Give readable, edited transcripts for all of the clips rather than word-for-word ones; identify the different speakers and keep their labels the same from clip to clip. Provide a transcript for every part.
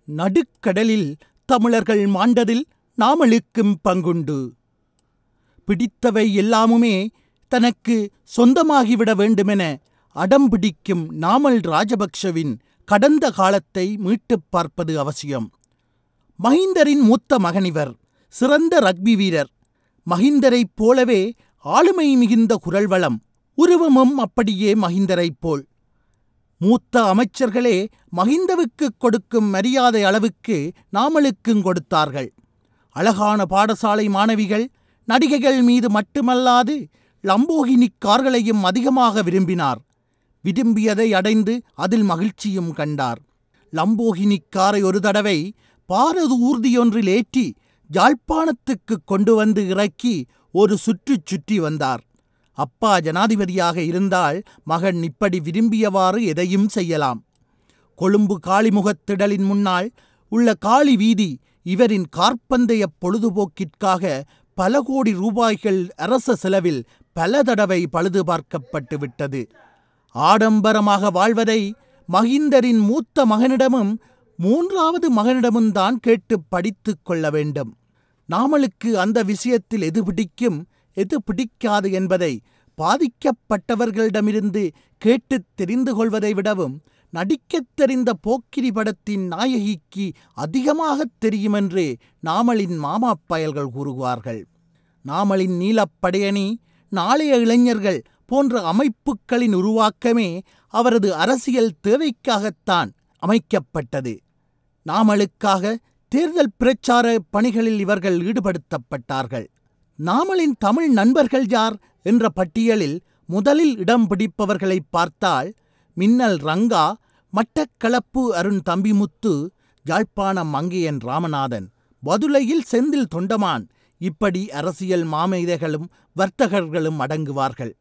Speaker 1: நடுக்கடலில் தமிழர்கள் மாண்டதில் நாமளுக்கும் பங்குண்டு. பிடித்தவை எல்லாமுமே தனக்கு சொந்தமாகிவிட வேண்டுமென அடம்பிடிக்கும் நாமல் ராஜபக்ஷவின் கடந்த காலத்தை மீட்டுப் பார்ப்பது அவசியம். மஹிந்தரின் மூத்த மகனிவர், சிறந்த ரக்பி வீரர். மஹிந்தரைப் போலவே ஆளுமை மிகுந்த குரல் வளம், உருவமும் அப்படியே மஹிந்தரைப் போல். மூத்த அமைச்சர்களே மஹிந்தவுக்கு கொடுக்கும் மரியாதை அளவுக்கு நாமலுக்கும் கொடுத்தார்கள். அழகான பாடசாலை மாணவிகள், நடிகைகள் மீது மட்டுமல்லாது லம்போகினி கார்களையும் அதிகமாக விரும்பினார். விரும்பியதை அடைந்து அதில் மகிழ்ச்சியும் கண்டார். லம்போகினி காரை ஒரு தடவை பாரத ஊர்தியொன்றில் ஏற்றி யாழ்ப்பாணத்துக்கு கொண்டு வந்து இறக்கி ஒரு சுற்றி வந்தார். அப்பா ஜனாதிபதியாக இருந்தால் மகன் இப்படி விரும்பியவாறு எதையும் செய்யலாம். கொழும்பு காளிமுகத்திடலின் முன்னால் உள்ள காளி வீதி இவரின் காற்பந்தய பொழுதுபோக்கிற்காக பல கோடி ரூபாய்கள் அரச செலவில் பல தடவை பழுது பார்க்கப்பட்டு விட்டது. ஆடம்பரமாக வாழ்வதை மஹிந்தரின் மூத்த மகனிடமும் மூன்றாவது மகனிடமும் தான் கேட்டு படித்து கொள்ள வேண்டும். நாமலுக்கு அந்த விஷயத்தில் எது பிடிக்கும் எது பிடிக்காது என்பதை பாதிக்கப்பட்டவர்களிடமிருந்து கேட்டு தெரிந்து கொள்வதை விடவும் நடிக்கத் தெரிந்த போக்கிரி படத்தின் நாயகிக்கு அதிகமாகத் தெரியுமென்று நாமலின் மாமா பயல்கள் கூறுவார்கள். நாமலின் நீலப்படையணி, நாளைய இளைஞர்கள் போன்ற அமைப்புகளின் உருவாக்கமே அவரது அரசியல் தேவைக்காகத்தான் அமைக்கப்பட்டது. நாமலுக்காக தேர்தல் பிரச்சார பணிகளில் இவர்கள் ஈடுபடுத்தப்பட்டார்கள். நாமலின் தமிழ் நண்பர்கள் யார் என்ற பட்டியலில் முதலில் இடம் பிடிப்பவர்களை பார்த்தால் மின்னல் ரங்கா, மட்டக்களப்பு அருண் தம்பிமுத்து, யாழ்ப்பாணம் மங்கையன் ராமநாதன், பதுளையில் செந்தில் தொண்டமான், இப்படி அரசியல் மாமேதைகளும் வர்த்தகர்களும் அடங்குவார்கள்.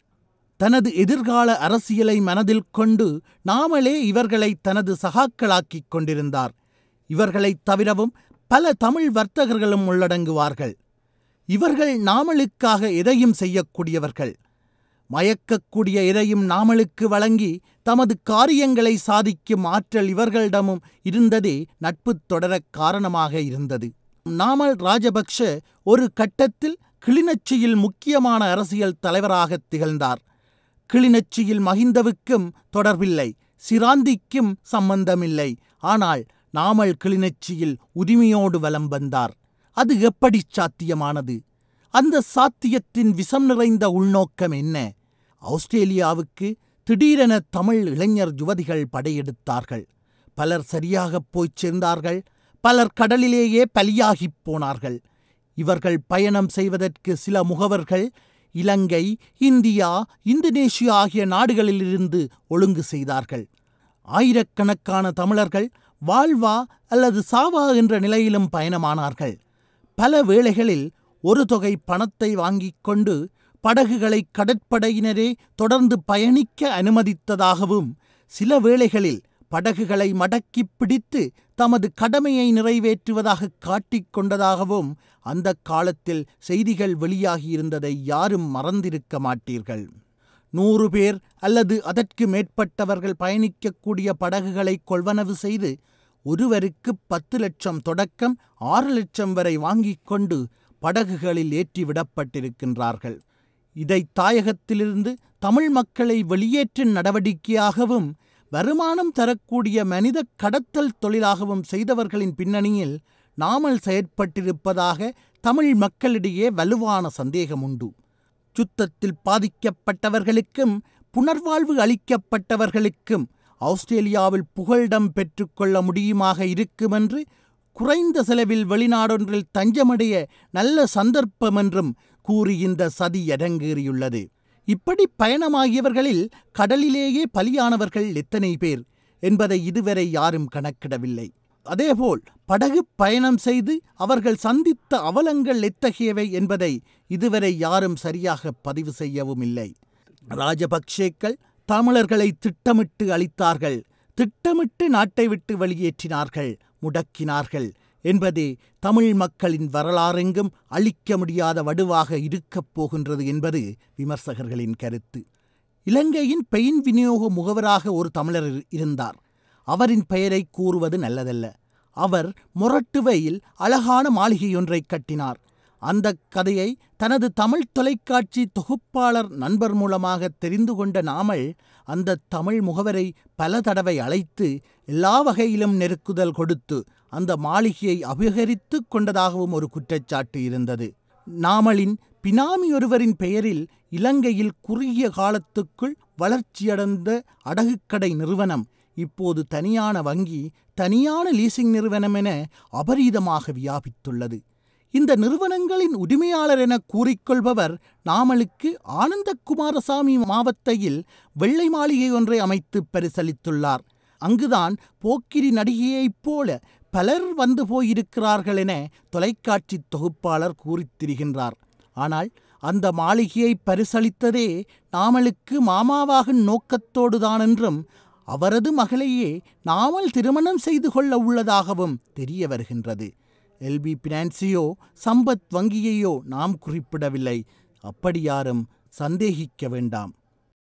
Speaker 1: தனது எதிர்கால அரசியலை மனதில் கொண்டு நாமலே இவர்களை தனது சகாக்களாக்கிக் கொண்டிருந்தார். இவர்களைத் தவிரவும் பல தமிழ் வர்த்தகர்களும் உள்ளடங்குவார்கள். இவர்கள் நாமலுக்காக எதையும் செய்யக்கூடியவர்கள். மயக்கக்கூடிய எதையும் நாமலுக்கு வழங்கி தமது காரியங்களை சாதிக்கும் ஆற்றல் இவர்களிடமும் இருந்ததே நட்பு தொடரக் காரணமாக இருந்தது. நாமல் ராஜபக்ஷ ஒரு கட்டத்தில் கிளிநொச்சியில் முக்கியமான அரசியல் தலைவராக திகழ்ந்தார். கிளிநொச்சியில் மஹிந்தவுக்கும் தொடர்பில்லை, சிராந்திக்கும் சம்பந்தமில்லை. ஆனால் நாமல் கிளிநொச்சியில் உரிமையோடு வலம் வந்தார். அது எப்படி சாத்தியமானது? அந்த சாத்தியத்தின் விஷம் நிறைந்த உள்நோக்கம் என்ன? ஆஸ்திரேலியாவுக்கு திடீரென தமிழ் இளைஞர் யுவதிகள் படையெடுத்தார்கள். பலர் சரியாகப் போய்ச் சேர்ந்தார்கள், பலர் கடலிலேயே பலியாகிப் போனார்கள். இவர்கள் பயணம் செய்வதற்கு சில முகவர்கள் இலங்கை, இந்தியா, இந்தோனேஷியா ஆகிய நாடுகளிலிருந்து ஒழுங்கு செய்தார்கள். ஆயிரக்கணக்கான தமிழர்கள் வாழ்வா அல்லது சாவா என்ற நிலையிலும் பயணமானார்கள். பல வேளைகளில் ஒரு தொகை பணத்தை வாங்கிக் கொண்டு படகுகளை கடற்படையினரே தொடர்ந்து பயணிக்க அனுமதித்ததாகவும், சில வேளைகளில் படகுகளை மடக்கி பிடித்து தமது கடமையை நிறைவேற்றுவதாக காட்டிக் கொண்டதாகவும் அந்த காலத்தில் செய்திகள் வெளியாகியிருந்ததை யாரும் மறந்திருக்க மாட்டீர்கள். 100 பேர் அல்லது அதற்கு மேற்பட்டவர்கள் பயணிக்கக்கூடிய படகுகளை கொள்வனவு செய்து ஒருவருக்கு 10 லட்சம் தொடக்கம் 6 லட்சம் வரை வாங்கிக் கொண்டு படகுகளில் ஏற்றிவிடப்பட்டிருக்கின்றார்கள். இதை தாயகத்திலிருந்து தமிழ் மக்களை வெளியேற்றும் நடவடிக்கையாகவும் வருமானம் தரக்கூடிய மனித கடத்தல் தொழிலாகவும் செய்தவர்களின் பின்னணியில் நாமல் செயற்பட்டிருப்பதாக தமிழ் மக்களிடையே வலுவான சந்தேகம் உண்டு. யுத்தத்தில் பாதிக்கப்பட்டவர்களுக்கும் புனர்வாழ்வு அளிக்கப்பட்டவர்களுக்கும் ஆஸ்திரேலியாவில் புகலிடம் பெற்றுக்கொள்ள முடியுமாக இருக்குமென்று, குறைந்த செலவில் வெளிநாடொன்றில் தஞ்சமடைய நல்ல சந்தர்ப்பம் என்றும் கூறி இந்த சதி அரங்கேறியுள்ளது. இப்படி பயணமாகியவர்களில் கடலிலேயே பலியானவர்கள் எத்தனை பேர் என்பதை இதுவரை யாரும் கணக்கிடவில்லை. அதேபோல் படகு பயணம் செய்து அவர்கள் சந்தித்த அவலங்கள் எத்தகையவை என்பதை இதுவரை யாரும் சரியாக பதிவு செய்யவும் இல்லை. ராஜபக்ஷேக்கள் தமிழர்களை திட்டமிட்டு அழித்தார்கள், திட்டமிட்டு நாட்டை விட்டு வெளியேற்றினார்கள், முடக்கினார்கள் என்பதே தமிழ் மக்களின் வரலாறெங்கும் அழிக்க முடியாத வடுவாக இருக்கப் போகின்றது என்பது விமர்சகர்களின் கருத்து. இலங்கையின் பெயின் விநியோக முகவராக ஒரு தமிழர் இருந்தார். அவரின் பெயரை கூறுவது நல்லதல்ல. அவர் மொரட்டுவையில் அழகான மாளிகையொன்றை கட்டினார். அந்த கதையை தனது தமிழ் தொலைக்காட்சி தொகுப்பாளர் நண்பர் மூலமாக தெரிந்து கொண்ட நாமல் அந்த தமிழ் முகவரை பல தடவை அழைத்து எல்லா வகையிலும் நெருக்குதல் கொடுத்து அந்த மாளிகையை அபகரித்து கொண்டதாகவும் ஒரு குற்றச்சாட்டு இருந்தது. நாமலின் பினாமி ஒருவரின் பெயரில் இலங்கையில் குறுகிய காலத்துக்குள் வளர்ச்சியடைந்த அடகுக்கடை நிறுவனம் இப்போது தனியான வங்கி, தனியான லீசிங் நிறுவனம் என அபரீதமாக வியாபித்துள்ளது. இந்த நிறுவனங்களின் உரிமையாளர் என கூறிக்கொள்பவர் நாமலுக்கு ஆனந்தகுமாரசாமி மாவட்டத்தில் வெள்ளை மாளிகை ஒன்றை அமைத்து பரிசளித்துள்ளார். அங்குதான் போக்கிரி நடிகையைப் போல பலர் வந்து போயிருக்கிறார்கள் என தொலைக்காட்சி தொகுப்பாளர் கூறித்திரிகின்றார். ஆனால் அந்த மாளிகையை பரிசளித்ததே நாமலுக்கு மாமாவாகும் நோக்கத்தோடுதான் என்றும் அவரது மகளையே நாமல் திருமணம் செய்து கொள்ள உள்ளதாகவும் தெரிய வருகின்றது. எல்பி பினான்சியோ சம்பத் வங்கியையோ நாம் குறிப்பிடவில்லை. அப்படி யாரும் சந்தேகிக்க வேண்டாம்.